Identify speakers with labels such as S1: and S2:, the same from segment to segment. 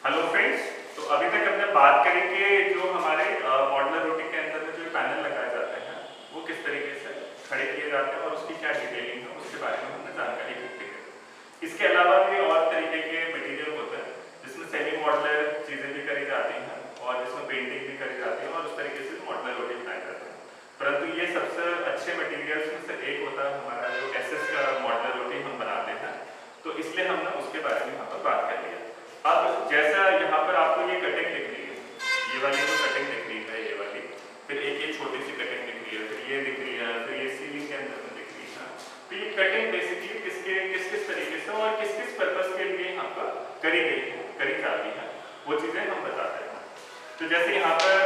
S1: Hello friends. तो अभी तक हमने बात करी कि जो हमारे मॉडुलर रोटी के अंदर में जो पैनल लगाए जाते हैं वो किस तरीके से खड़े किए जाते हैं और उसकी क्या डिटेलिंग है उसके बारे में हमने जानकारी इकट्ठी करी। इसके अलावा भी और तरीके के मटेरियल होते हैं जिसमें सेमी मॉडुलर चीज़ें भी करी जाती हैं और जिसमें पेंटिंग भी करी जाती है और उस तरीके से मॉडुलर रोटी बनाई जाती है। परंतु ये सबसे अच्छे मटीरियल्स में से एक होता है हमारा जो एसएस का मॉडुलर रोटी हम बनाते हैं, तो इसलिए हमने उसके बारे में यहाँ पर बात कर लिया। अब जैसा यहाँ पर आपको ये कटिंग दिख रही है, ये वाली जो कटिंग दिख रही है, ये वाली, फिर एक ये छोटी सी कटिंग दिख रही है, फिर ये दिख रही है, फिर ये सीलिंग के अंदर में दिख रही है। तो ये कटिंग बेसिकली किस किस तरीके से और किस किस पर्पस के लिए यहाँ पर करी गई है, करी जाती है, वो चीज़ें हम बताते हैं। तो जैसे यहाँ पर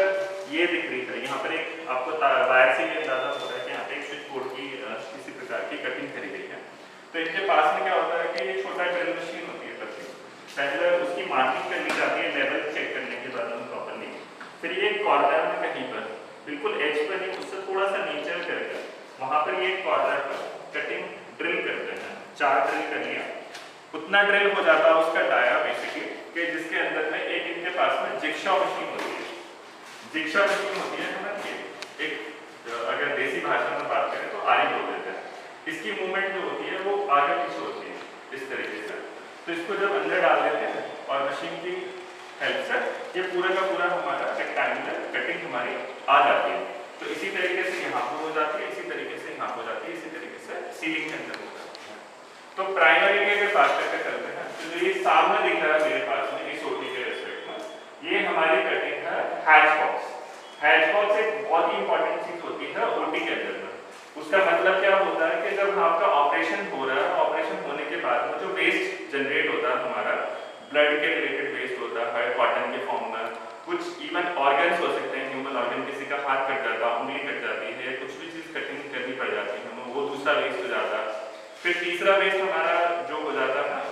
S1: ये दिख रही है, यहाँ पर एक आपको वायर से ये अंदाजा हो रहा है कि यहाँ पे एक स्विच बोर्ड की किसी प्रकार की कटिंग करी गई है। तो इनके पास में क्या होता है कि ये छोटा ड्रिल मशीन होती है, पहले उसकी मार्किंग कर ली जाती है लेवल चेक करने के बाद में प्रॉपर्ली। फिर ये कॉर्नर में कहीं पर बिल्कुल एज पर नहीं, उससे थोड़ा सा नीचे करके वहाँ पर ये कॉर्नर पर कटिंग ड्रिल करते हैं। 4 ड्रिल कर लिया, उतना ड्रिल हो जाता है उसका डाया बेसिकली कि जिसके अंदर में एक इनके पास में जिक्शॉ मशीन होती है। जिक्शॉ मशीन होती है हमारी एक, अगर देसी भाषा में बात करें तो आरी बोल देते हैं। इसकी मूवमेंट जो होती है वो आगे पीछे होती है इस तरीके से। तो इसको जब अंदर डाल देते हैं और मशीन की हेल्प से ये पूरा का पूरा हमारा रेक्टेंगुलर कटिंग हमारी आ जाती है। तो इसी तरीके से यहाँ पर हो जाती है, इसी तरीके से यहाँ हो जाती है, इसी तरीके से सीलिंग के अंदर हो जाती है। तो प्राइमरी की अगर बात करके करते हैं तो जो ये सामने दिख रहा है मेरे पास में इस ओटी के रेस्पेक्ट में, ये हमारी कटिंग है हैच बॉक्स। हैच बॉक्स एक बहुत ही इंपॉर्टेंट चीज होती है ओटी के अंदर में। उसका मतलब क्या होता है कि जब आपका ऑपरेशन हो रहा है, ऑपरेशन होने के बाद में जो वेस्ट जनरेट होता है हमारा ब्लड के रिलेटेड वेस्ट होता है कॉटन के फॉर्म में, कुछ इवन ऑर्गन्स हो सकते हैं, ह्यूमन ऑर्गन, किसी का हाथ कट जाता है, उंगली कट जाती है, कुछ भी चीज़ कटिंग करनी पड़ जाती है हमें, वो दूसरा वेस्ट हो जाता है। फिर तीसरा वेस्ट हमारा जो हो जाता है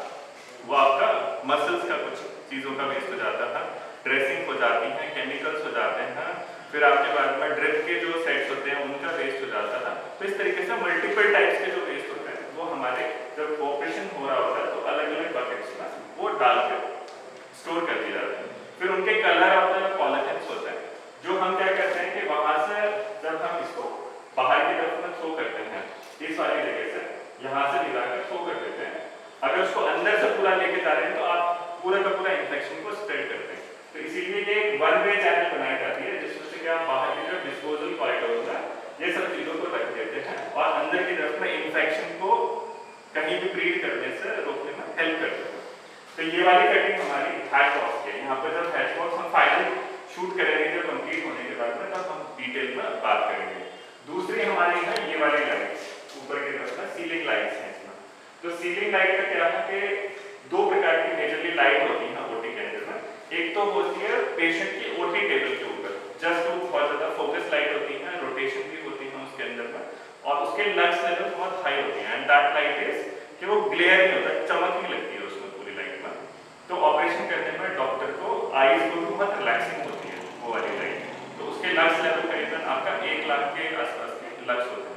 S1: वो आपका मसल्स का कुछ चीज़ों का वेस्ट हो जाता है, ड्रेसिंग हो जाती है, केमिकल्स हो जाते हैं, फिर आपके बाद में ड्रिप के जो सेट्स होते हैं उनका वेस्ट हो जाता था। तो इस तरीके से मल्टीपल टाइप्स के जो वेस्ट होते हैं वो हमारे जब ऑपरेशन हो रहा होता है तो अलग अलग बकेट्स में वो डाल के स्टोर कर दिए जाते हैं। फिर उनके कलर होते हैं, पॉलिथिन्स होते हैं, जो हम क्या करते हैं कि वहां से जब हम इसको बाहर की तरफ में थ्रो करते हैं, इस वाली जगह से यहाँ से मिलाकर थ्रो कर देते हैं। अगर उसको अंदर से पूरा लेके जा रहे हैं तो आप पूरा का पूरा इन्फेक्शन को स्प्रेड करते हैं। तो इसीलिए ये एक वन वे चैनल बनाई जाती है जिसमें से कि आप बाहर की तरफ डिस्पोजल कॉरिडोर में ये सब चीज़ों को रख देते हैं और अंदर की तरफ में इन्फेक्शन को कहीं भी ब्रीड करने से रोकने में हेल्प करते हैं। तो ये वाली कटिंग हमारी हैच बॉक्स की है। यहाँ पर जब हैच बॉक्स हम फाइनल शूट करेंगे, जब कंप्लीट होने के बाद में तब हम डिटेल में बात करेंगे। दूसरी हमारी है ये वाली लाइट्स, ऊपर की तरफ में सीलिंग लाइट्स हैं इसमें। तो सीलिंग लाइट का क्या है कि 2 प्रकार की मेजरली लाइट होती है ओटी के अंदर में। एक तो होती है पेशेंट की ओटी टेबल के ऊपर, जस्ट वो बहुत ज़्यादा फोकस लाइट होती है, रोटेशन भी होती है उसके अंदर में, और उसके लक्स लेवल बहुत हाई होती है एंड दैट लाइट इज कि वो ग्लेयर नहीं होता, चमक नहीं लगती है उसमें पूरी लाइट में। तो ऑपरेशन करने में डॉक्टर को आईज को भी बहुत रिलैक्सिंग होती है वो वाली लाइट। तो उसके लक्स लेवल करीबन आपका 1 लाख के आसपास के लक्स होते हैं।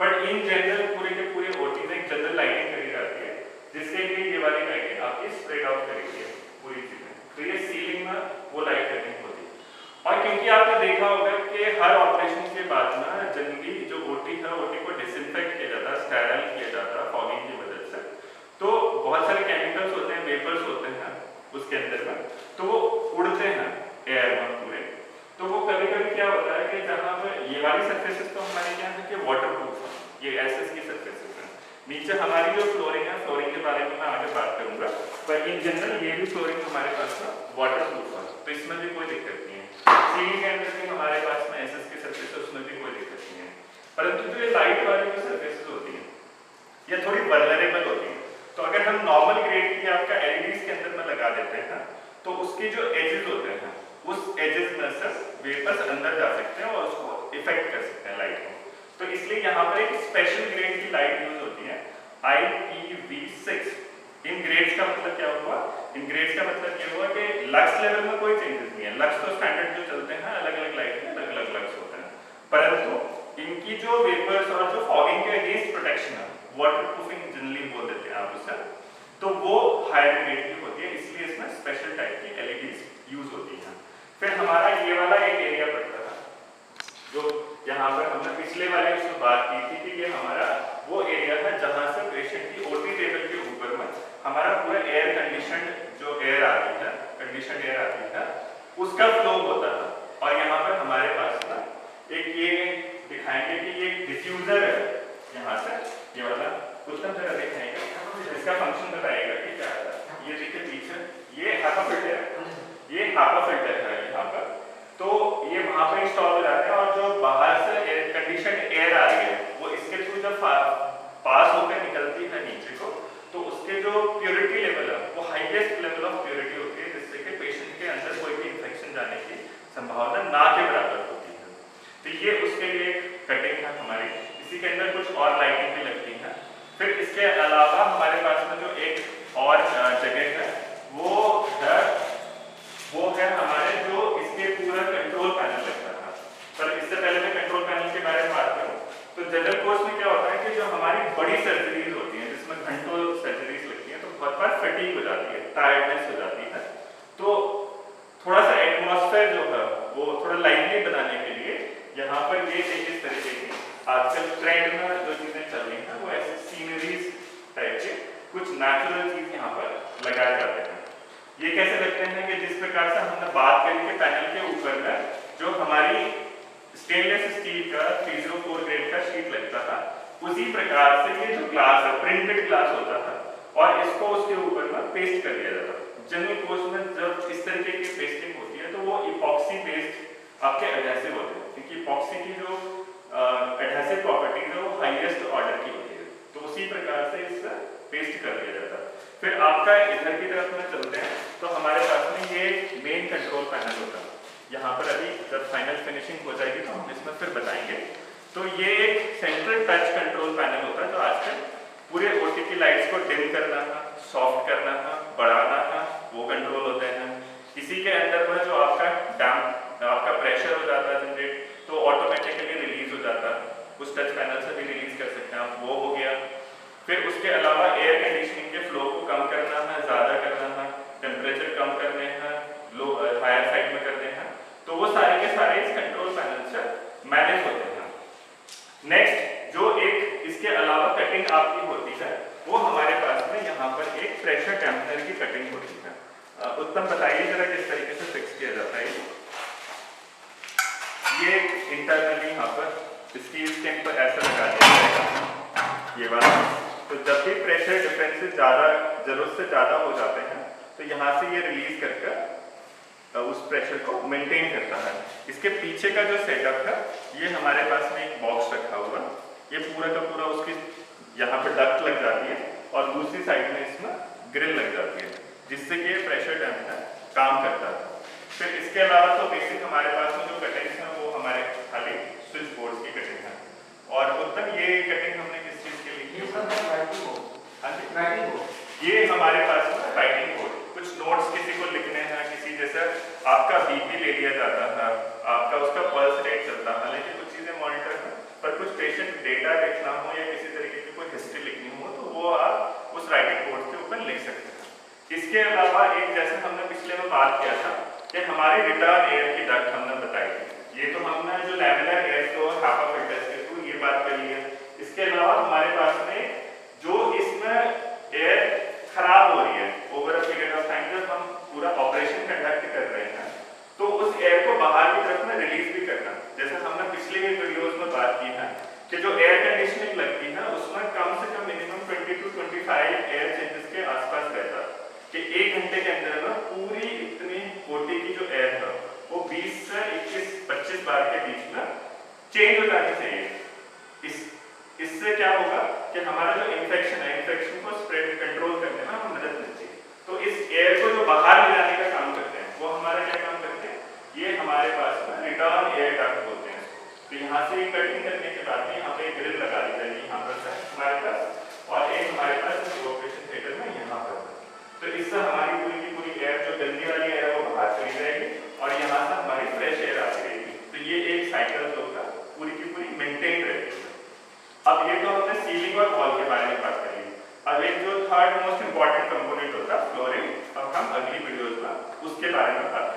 S1: बट इन जनरल पूरे के पूरे ओटी में एक जनरल लाइटिंग करी जाती है जिसके लिए ये वाली लाइटिंग आपकी स्प्रेड आउट करेगी पूरी चीजें। तो ये सीलिंग में वो लाइट कटिंग होती है। और क्योंकि आपने देखा होगा कि हर ऑपरेशन के बाद में जनरली जो ओटी है, ओटी को डिसइंफेक्ट किया जाता है, स्टेराइल किया जाता है फॉगिंग की मदद से। तो बहुत सारे केमिकल्स होते हैं, वेपर्स होते हैं उसके अंदर में, तो वो उड़ते हैं एयर में पूरे। तो वो कभी कभी क्या होता है कि जहाँ पर ये वाली सर्फेसेस तो हमारे क्या है कि वाटर प्रूफ है, ये एसएस की सर्फेसेस है। नीचे हमारी जो फ्लोरिंग है, फ्लोरिंग के बारे में मैं आगे बात करूंगा, पर इन जनरल ये भी फ्लोरिंग हमारे पास में वाटर प्रूफ है, तो इसमें भी कोई दिक्कत नहीं है। सीलिंग के अंदर भी हमारे पास में एसएस की सर्फेस है, उसमें भी कोई दिक्कत नहीं है। परंतु जो ये लाइट वाली जो सर्फेसेस होती है ये थोड़ी वल्नरेबल होती है। तो अगर हम नॉर्मल ग्रेड की आपका एलईडीज के अंदर में लगा देते हैं तो उसके जो एजेस होते हैं उस एजेस में से वेपर्स अंदर जा सकते हैं और उसको इफेक्ट कर सकते हैं लाइट को। तो इसलिए यहाँ पर एक स्पेशल ग्रेड की लाइट यूज होती है IPV6। इन ग्रेड्स का मतलब क्या हुआ? इन ग्रेड्स का मतलब ये हुआ कि लक्स लेवल में कोई चेंजेस नहीं है। लक्स तो स्टैंडर्ड जो चलते हैं अलग अलग लाइट में अलग अलग लक्स होते हैं, परंतु इनकी जो वेपर्स और जो फॉगिंग के अगेंस्ट प्रोटेक्शन है, वाटर प्रूफिंग जनरली बोल देते हैं आप उसे, तो वो हायर ग्रेड की होती है, इसलिए इसमें स्पेशल टाइप की एलईडीज यूज होती हैं। फिर हमारा ये वाला एक एरिया पड़ता था, जो यहाँ पर हमने पिछले वाले उसमें बात की थी कि ये हमारा वो एरिया था जहाँ से पेशेंट की ओटी टेबल के ऊपर में हमारा पूरा एयर कंडीशनड जो एयर आती है, कंडीशनड एयर आती है, उसका फ्लो होता था। और यहाँ पर हमारे पास ना एक ये दिखाएंगे कि ये डिफ्यूजर है, यहाँ से ये वाला उत्तम तरह दिखाएगा, इसका फंक्शन बताएगा कि क्या है। ये देखिए पीछे ये हापा फिल्टर है, ये हापा फिल्टर है यहाँ पर, तो ये वहाँ पर इंस्टॉल हो जाते हैं और जो बाहर से कंडीशनड एयर आ रही है वो इसके थ्रू जब पास होकर निकलती है नीचे को, तो उसके जो प्योरिटी लेवल है वो हाईएस्ट लेवल ऑफ प्योरिटी होती है, जिससे कि पेशेंट के अंदर कोई भी इंफेक्शन जाने की संभावना ना के बराबर होती है। तो ये उसके लिए कटिंग है हमारी, इसी के अंदर कुछ और लाइटिंग भी लगती है। फिर इसके अलावा हमारे पास में जो एक और जगह है वो है हमारे जो इसके पूरा कंट्रोल पैनल लगता था। पर इससे पहले मैं कंट्रोल पैनल के बारे में बात करूँ तो जनरल कोर्स में क्या होता है कि जो हमारी बड़ी सर्जरीज होती हैं जिसमें घंटों सर्जरीज लगती हैं, तो बहुत बार फटीग हो जाती है, टायर्डनेस हो जाती है, तो थोड़ा सा एटमॉस्फेयर जो है वो थोड़ा लाइवली बनाने के लिए यहाँ पर ये इस तरीके की आजकल ट्रेंड में जो चीजें चल रही हैं वो ऐसे सीनरीज टाइप के कुछ नेचुरल चीज यहाँ पर लगाए जाते हैं। ये कैसे लगते हैं कि जिस प्रकार से हमने बात करी कि पैनल के ऊपर में जो हमारी स्टेनलेस स्टील का 304 ग्रेड का शीट लगता था, उसी प्रकार से ये जो ग्लास है प्रिंटेड ग्लास होता था और इसको उसके ऊपर में पेस्ट कर दिया जाता था। जनरल कोर्स में जब इस तरीके की पेस्टिंग होती है तो वो इपॉक्सी पेस्ट आपके एडहेसिव होते हैं, क्योंकि इपॉक्सी की जो एडहेसिव प्रॉपर्टीज है वो हाईएस्ट ऑर्डर की होती है, तो उसी प्रकार से इसका पेस्ट कर दिया जाता है। फिर आपका इधर की तरफ में चलते हैं तो हमारे पास में ये मेन कंट्रोल पैनल होता है। यहाँ पर अभी जब फाइनल फिनिशिंग हो जाएगी तो हम इसमें फिर बताएंगे। तो ये एक सेंट्रल टच कंट्रोल पैनल होता है जो आजकल पूरे ओटी की लाइट्स को डिम करना है, सॉफ्ट करना है, बढ़ाना है, वो कंट्रोल होते हैं। इसी के अंदर में जो आपका प्रेशर हो जाता है जनरेट, तो ऑटोमेटिकली रिलीज हो जाता है, उस टच पैनल से भी रिलीज कर सकते हैं आप, वो हो गया। फिर उसके अलावा एयर कंडीशनिंग के फ्लो को कम करना है, ज़्यादा करना है, टेम्परेचर कम करने हैं, लो हायर साइड में करने हैं, तो वो सारे के सारे इस कंट्रोल पैनल से मैनेज होते हैं। नेक्स्ट जो एक इसके अलावा कटिंग आपकी होती है वो हमारे पास में यहाँ पर एक प्रेशर टेम्परेचर की कटिंग होती है। उत्तम बताइए जरा किस तरीके से फिक्स किया जाता है। ये इंटरनली यहाँ पर स्टील स्टैंड पर ऐसा लगा दिया जाएगा ये वाला, तो जब भी प्रेशर डिफरेंसेस ज़्यादा जरूरत से ज़्यादा हो जाते हैं तो यहाँ से ये रिलीज करके उस प्रेशर को मेंटेन करता है। इसके पीछे का जो सेटअप है ये हमारे पास में एक बॉक्स रखा हुआ, ये पूरा का पूरा उसकी यहाँ पे डक्ट लग जाती है और दूसरी साइड में इसमें ग्रिल लग जाती है, जिससे कि ये प्रेशर डैम्पर काम करता है। फिर इसके अलावा तो बेसिक हमारे पास में जो कटिंग्स हैं वो हमारे खाली स्विच बोर्ड की कटिंग है। और उत्तम ये कटिंग हमने किस चीज़ के लिए की? ये हमारे पास में राइटिंग बोर्ड, कुछ नोट्स किसी को लिखने हैं, किसी जैसे आपका बीपी ले लिया जाता था, आपका उसका पल्स रेट चलता है, लेकिन कुछ चीज़ें मॉनिटर हैं, पर कुछ पेशेंट डेटा देखना हो या किसी तरीके की कोई हिस्ट्री लिखनी हो तो वो आप उस राइटिंग बोर्ड के ऊपर लिख सकते हैं। इसके अलावा एक जैसे हमने पिछले में बात किया था कि हमारी रिटर्न एयर की डक्ट हमने बताई थी, ये तो हमने जो लैमिनर एयर फ्लो और हापा फिल्टर्स के थ्रू ये बात कर ली है। इसके अलावा हमारे पास में जो इसमें एयर खराब हो रही है over a period of time, जब हम पूरा ऑपरेशन कंडक्ट कर रहे हैं तो उस एयर को बाहर की तरफ में रिलीज भी करना, जैसे हमने पिछले के वीडियोस में बात की है कि जो एयर कंडीशनिंग लगती है उसमें कम से कम मिनिमम 20 to 25 एयर चेंजेस के आसपास रहता है कि 1 घंटे के अंदर में पूरी इतनी ओटी की जो एयर है वो 20 से 21-25 बार के बीच में चेंज हो जानी चाहिए। इससे क्या होगा कि हमारा जो इन्फेक्शन है, इन्फेक्शन को स्प्रेड कंट्रोल करने में हमें मदद मिलती है। तो इस एयर को जो बाहर ले जाने का काम करते हैं वो हमारा क्या काम करते हैं, ये हमारे पास में रिटर्न एयर डक्ट बोलते हैं। तो यहाँ से कटिंग करने के बाद यहाँ पे ग्रिल लगा दी जाएगी यहाँ पर हमारे पास, और एक हमारे पास ऑपरेशन थिएटर में यहाँ पर, तो इससे हमारी पूरी की पूरी एयर जो गंदी वाली एयर है वो बाहर चली जाएगी और यहाँ से हमारी फ्रेश एयर आती रहेगी। तो ये एक साइकिल जो होगा पूरी की पूरी मेंटेन रहेगी। अब ये तो हमने सीलिंग और वॉल के बारे में बात करी। अब एक जो थर्ड मोस्ट इंपॉर्टेंट कंपोनेंट होता है फ्लोरिंग। अब हम अगली वीडियोस में उसके बारे में बात